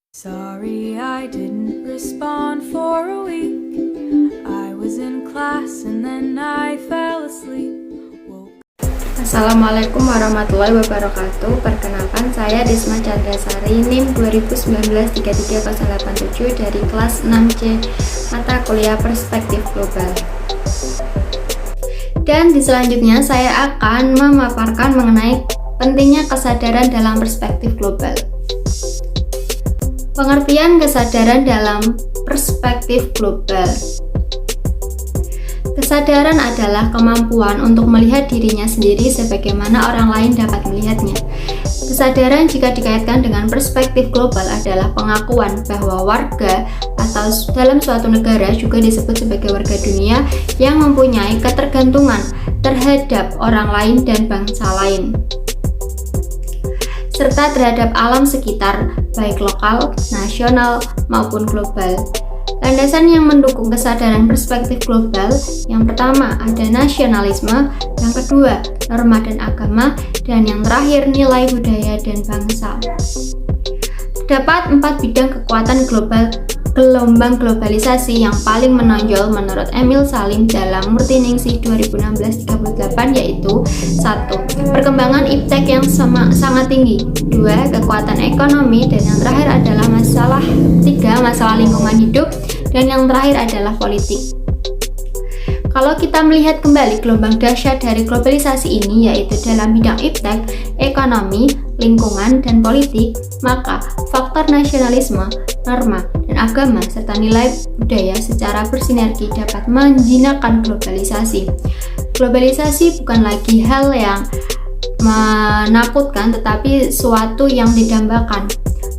Sorry I didn't respond for a week. I was in class and then I fell asleep. Assalamualaikum warahmatullahi wabarakatuh. Perkenalkan, saya Desma Chandrasari, NIM 2019-33087 dari kelas 6C mata kuliah Perspektif Global. Dan di selanjutnya saya akan memaparkan mengenai pentingnya kesadaran dalam perspektif global. Pengertian kesadaran dalam perspektif global. Kesadaran adalah kemampuan untuk melihat dirinya sendiri sebagaimana orang lain dapat melihatnya. Kesadaran jika dikaitkan dengan perspektif global adalah pengakuan bahwa warga atau dalam suatu negara juga disebut sebagai warga dunia yang mempunyai ketergantungan terhadap orang lain dan bangsa lain, serta terhadap alam sekitar, baik lokal, nasional, maupun global. Landasan yang mendukung kesadaran perspektif global, yang pertama ada nasionalisme, yang kedua norma dan agama, dan yang terakhir nilai budaya dan bangsa. Terdapat 4 bidang kekuatan gelombang globalisasi yang paling menonjol menurut Emil Salim dalam Murtiningsih 2016-38, yaitu 1. Perkembangan iptek yang sangat tinggi, 2. Kekuatan ekonomi, dan yang terakhir adalah 3. Masalah lingkungan hidup, dan yang terakhir adalah politik. Kalau kita melihat kembali gelombang dahsyat dari globalisasi ini, yaitu dalam bidang iptek, ekonomi, lingkungan, dan politik, maka faktor nasionalisme, norma, dan agama, serta nilai budaya secara bersinergi dapat menjinakkan globalisasi. Globalisasi bukan lagi hal yang menakutkan, tetapi suatu yang didambakan.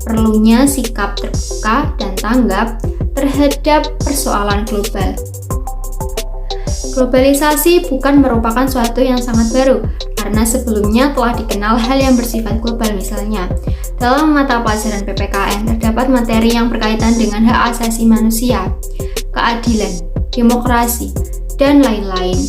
Perlunya sikap terbuka dan tanggap terhadap persoalan global. Globalisasi bukan merupakan suatu yang sangat baru, karena sebelumnya telah dikenal hal yang bersifat global. Misalnya, dalam mata pelajaran PPKN terdapat materi yang berkaitan dengan hak asasi manusia, keadilan, demokrasi, dan lain-lain.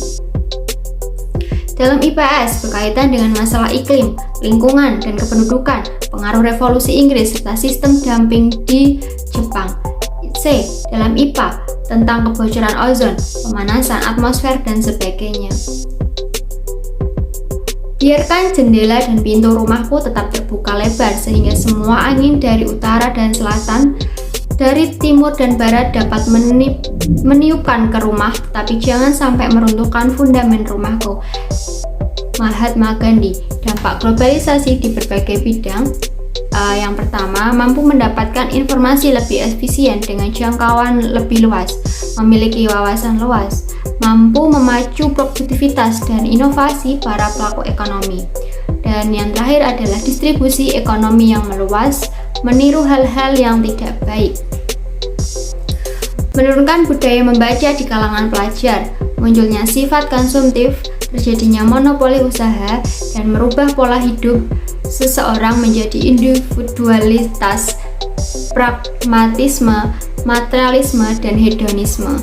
Dalam IPS berkaitan dengan masalah iklim, lingkungan, dan kependudukan, pengaruh revolusi Inggris, serta sistem dumping di Jepang. C. Dalam IPA tentang kebocoran ozon, pemanasan atmosfer, dan sebagainya. Biarkan jendela dan pintu rumahku tetap terbuka lebar sehingga semua angin dari utara dan selatan, dari timur dan barat dapat meniupkan ke rumah, tapi jangan sampai meruntuhkan fundamen rumahku. Mahatma Gandhi. Dampak globalisasi di berbagai bidang. Yang pertama, mampu mendapatkan informasi lebih efisien dengan jangkauan lebih luas, memiliki wawasan luas, mampu memacu produktivitas dan inovasi para pelaku ekonomi. Dan yang terakhir adalah distribusi ekonomi yang meluas, meniru hal-hal yang tidak baik. Menurunkan budaya membaca di kalangan pelajar, munculnya sifat konsumtif, terjadinya monopoli usaha, dan merubah pola hidup seseorang menjadi individualitas, pragmatisme, materialisme, dan hedonisme.